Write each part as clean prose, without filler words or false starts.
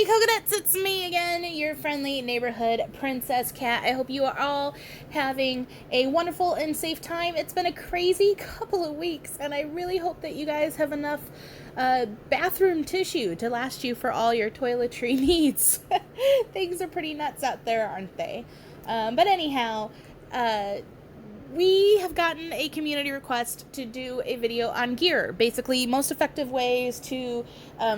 Hey Coconuts, it's me again, your friendly neighborhood princess cat. I hope you are all having a wonderful and safe time. It's been a crazy couple of weeks, and I really hope that you guys have enough bathroom tissue to last you for all your toiletry needs. Things are pretty nuts out there, aren't they? But anyhow, we have gotten a community request to do a video on gear. Basically, most effective ways to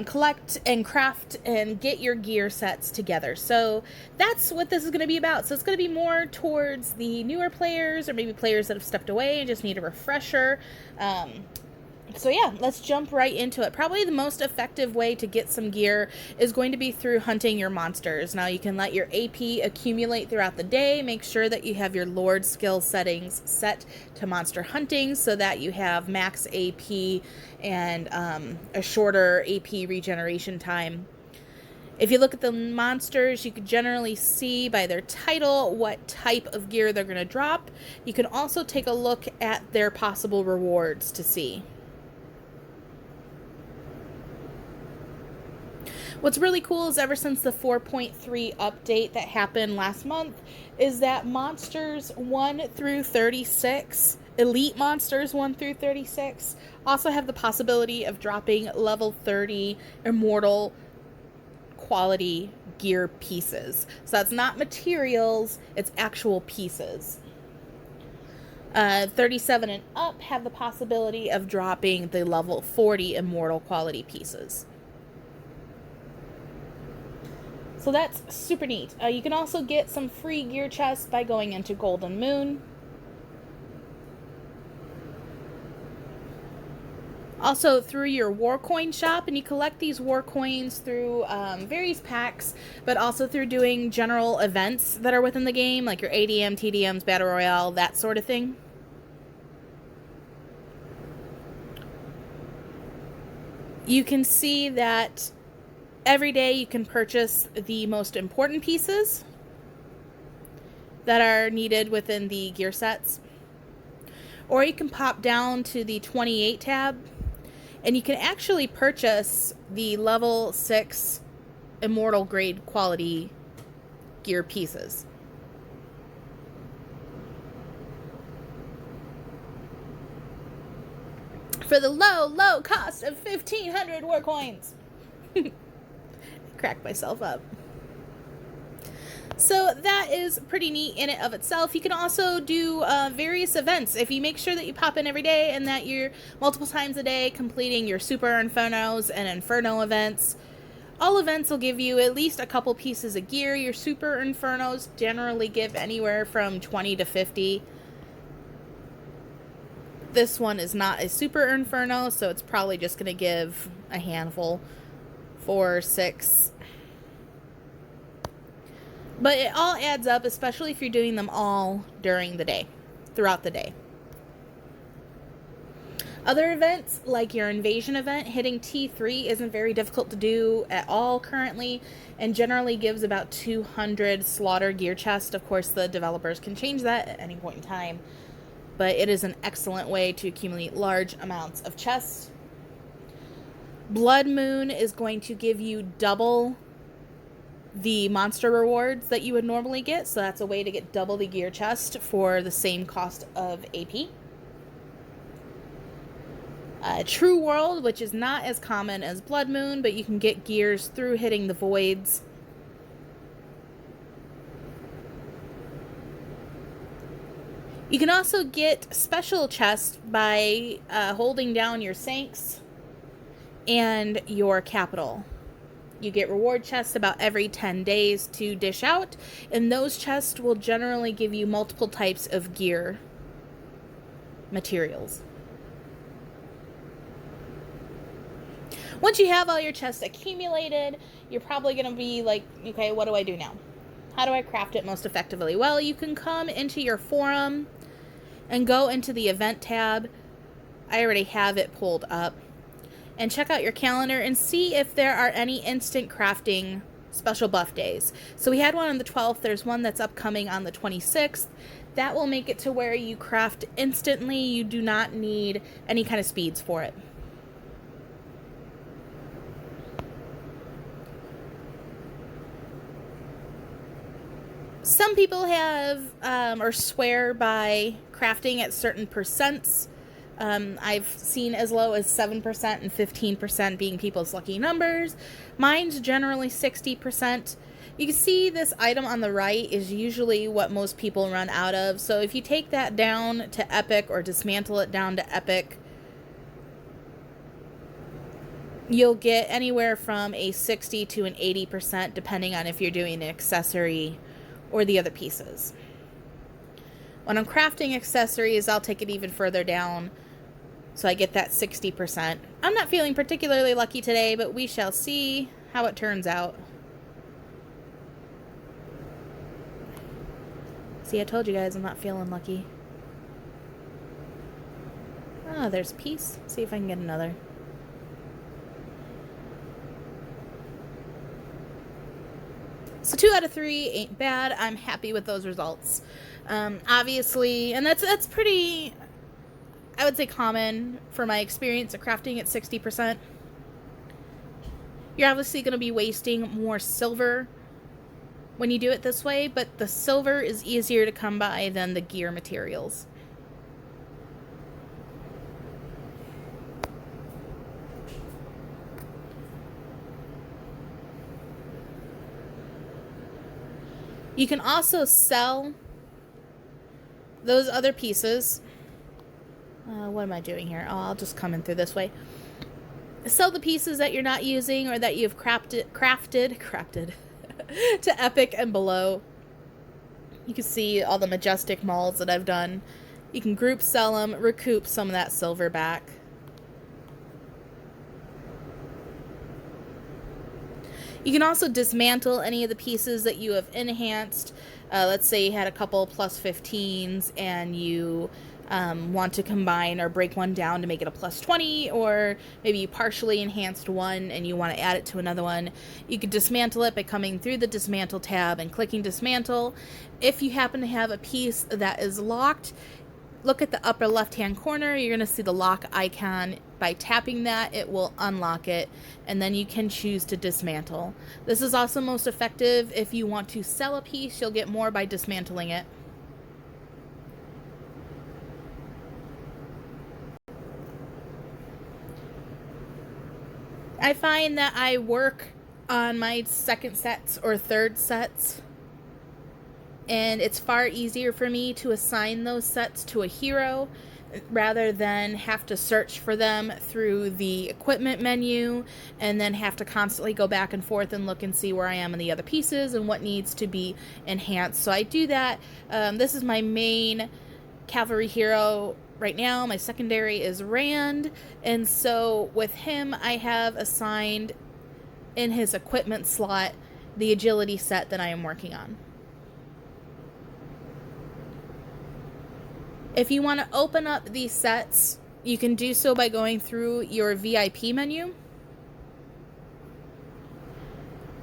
collect and craft and get your gear sets together. So that's what this is going to be about. So it's going to be more towards the newer players or maybe players that have stepped away and just need a refresher. So yeah, let's jump right into it. Probably the most effective way to get some gear is going to be through hunting your monsters. Now you can let your AP accumulate throughout the day. Make sure that you have your Lord skill settings set to monster hunting so that you have max AP and a shorter AP regeneration time. If you look at the monsters, you can generally see by their title what type of gear they're going to drop. You can also take a look at their possible rewards to see. What's really cool is ever since the 4.3 update that happened last month is that monsters 1 through 36, elite monsters 1 through 36, also have the possibility of dropping level 30 immortal quality gear pieces. So that's not materials, it's actual pieces. 37 and up have the possibility of dropping the level 40 immortal quality pieces. So that's super neat. You can also get some free gear chests by going into Golden Moon. Also through your war coin shop, and you collect these war coins through various packs, but also through doing general events that are within the game, like your ADM, TDMs, Battle Royale, that sort of thing. You can see that every day you can purchase the most important pieces that are needed within the gear sets. Or you can pop down to the 28 tab and you can actually purchase the level 6 immortal grade quality gear pieces. For the low cost of 1,500 war coins. Crack myself up. So that is pretty neat in and of itself. You can also do various events. If you make sure that you pop in every day and that you're multiple times a day completing your Super Infernos and Inferno events, all events will give you at least a couple pieces of gear. Your Super Infernos generally give anywhere from 20 to 50. This one is not a Super Inferno, so it's probably just going to give a handful. 4, 6. But it all adds up, especially if you're doing them all during the day, throughout the day. Other events, like your invasion event, hitting T3 isn't very difficult to do at all currently, and generally gives about 200 slaughter gear chests. Of course, the developers can change that at any point in time, but it is an excellent way to accumulate large amounts of chests. Blood Moon is going to give you double the monster rewards that you would normally get, so that's a way to get double the gear chest for the same cost of AP. True World, which is not as common as Blood Moon, but you can get gears through hitting the voids. You can also get special chests by holding down your Sanks and your capital. You get reward chests about every 10 days to dish out, and those chests will generally give you multiple types of gear materials. Once you have all your chests accumulated, you're probably going to be like, okay, what do I do now? How do I craft it most effectively? Well, you can come into your forum and go into the event tab. I already have it pulled up. And check out your calendar and see if there are any instant crafting special buff days. So we had one on the 12th. There's one that's upcoming on the 26th. That will make it to where you craft instantly. You do not need any kind of speeds for it. Some people have or swear by crafting at certain percents. I've seen as low as 7% and 15% being people's lucky numbers. Mine's generally 60%. You can see this item on the right is usually what most people run out of. So if you take that down to epic or dismantle it down to epic, you'll get anywhere from a 60 to an 80% depending on if you're doing an accessory or the other pieces. When I'm crafting accessories, I'll take it even further down, so I get that 60%. I'm not feeling particularly lucky today, but we shall see how it turns out. See, I told you guys I'm not feeling lucky. Ah, there's peace. See if I can get another. So 2 out of 3 ain't bad. I'm happy with those results. Obviously, and that's pretty, I would say, common for my experience of crafting at 60%. You're obviously going to be wasting more silver when you do it this way, but the silver is easier to come by than the gear materials. You can also sell those other pieces. What am I doing here? Oh, I'll just come in through this way. Sell the pieces that you're not using or that you've crafted to epic and below. You can see all the majestic malls that I've done. You can group sell them, recoup some of that silver back. You can also dismantle any of the pieces that you have enhanced. Let's say you had a couple plus 15s and you want to combine or break one down to make it a plus 20, or maybe you partially enhanced one and you want to add it to another one. You could dismantle it by coming through the dismantle tab and clicking dismantle. If you happen to have a piece that is locked, look at the upper left hand corner. You're going to see the lock icon. By tapping that, it will unlock it, and then you can choose to dismantle. This is also most effective if you want to sell a piece. You'll get more by dismantling it. I find that I work on my second sets or third sets, and it's far easier for me to assign those sets to a hero rather than have to search for them through the equipment menu and then have to constantly go back and forth and look and see where I am in the other pieces and what needs to be enhanced. So I do that. This is my main cavalry hero right now. My secondary is Rand, and so with him I have assigned in his equipment slot the agility set that I am working on. If you want to open up these sets, you can do so by going through your VIP menu.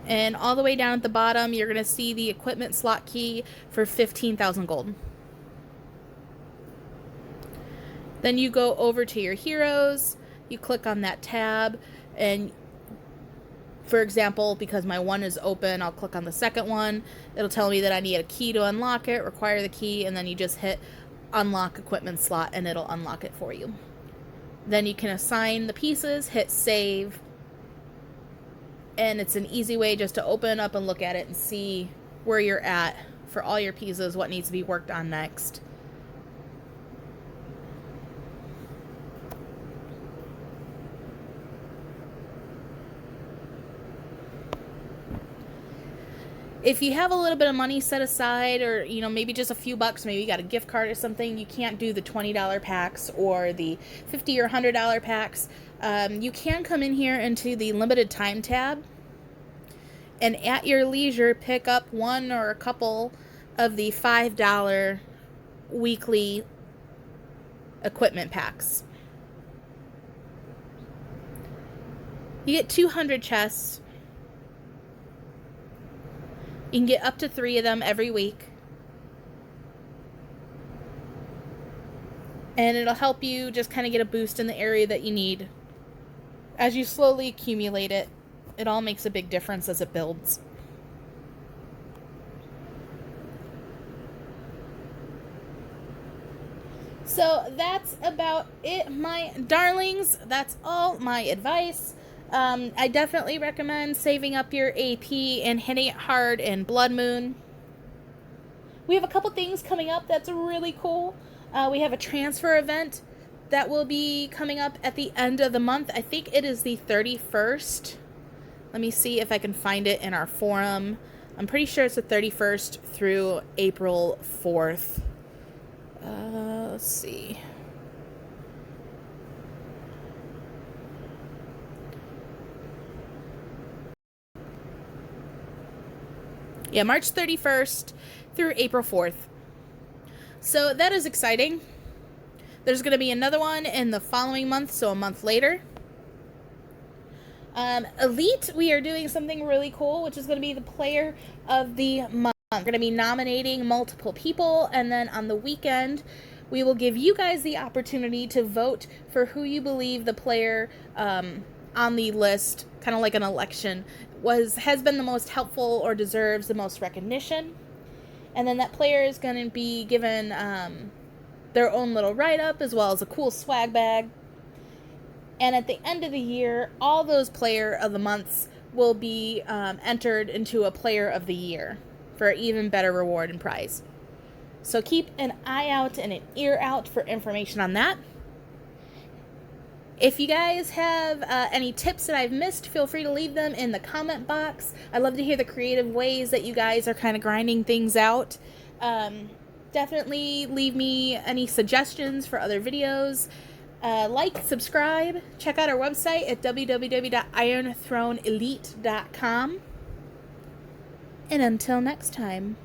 And all the way down at the bottom, you're going to see the equipment slot key for 15,000 gold. Then you go over to your heroes, you click on that tab, and for example, because my one is open, I'll click on the second one. It'll tell me that I need a key to unlock it, require the key, and then you just hit unlock equipment slot and it'll unlock it for you. Then you can assign the pieces, hit save, and it's an easy way just to open up and look at it and see where you're at for all your pieces, what needs to be worked on next. If you have a little bit of money set aside, or maybe just a few bucks, maybe you got a gift card or something, you can't do the $20 packs or the $50 or $100 packs, you can come in here into the limited time tab and at your leisure pick up one or a couple of the $5 weekly equipment packs. You get 200 chests. You can get up to 3 of them every week. And it'll help you just kind of get a boost in the area that you need. As you slowly accumulate it, it all makes a big difference as it builds. So that's about it, my darlings. That's all my advice. I definitely recommend saving up your AP and hitting it hard in Blood Moon. We have a couple things coming up that's really cool. We have a transfer event that will be coming up at the end of the month. I think it is the 31st. Let me see if I can find it in our forum. I'm pretty sure it's the 31st through April 4th. Let's see. Yeah, March 31st through April 4th. So that is exciting. There's going to be another one in the following month, so a month later. Elite, we are doing something really cool, which is going to be the player of the month. We're going to be nominating multiple people, and then on the weekend, we will give you guys the opportunity to vote for who you believe the player on the list, kind of like an election, has been the most helpful or deserves the most recognition. And then that player is going to be given their own little write-up, as well as a cool swag bag. And at the end of the year, all those player of the months will be entered into a player of the year for an even better reward and prize. So keep an eye out and an ear out for information on that. If you guys have any tips that I've missed, feel free to leave them in the comment box. I love to hear the creative ways that you guys are kind of grinding things out. Definitely leave me any suggestions for other videos. Like, subscribe, check out our website at www.ironthroneelite.com. And until next time.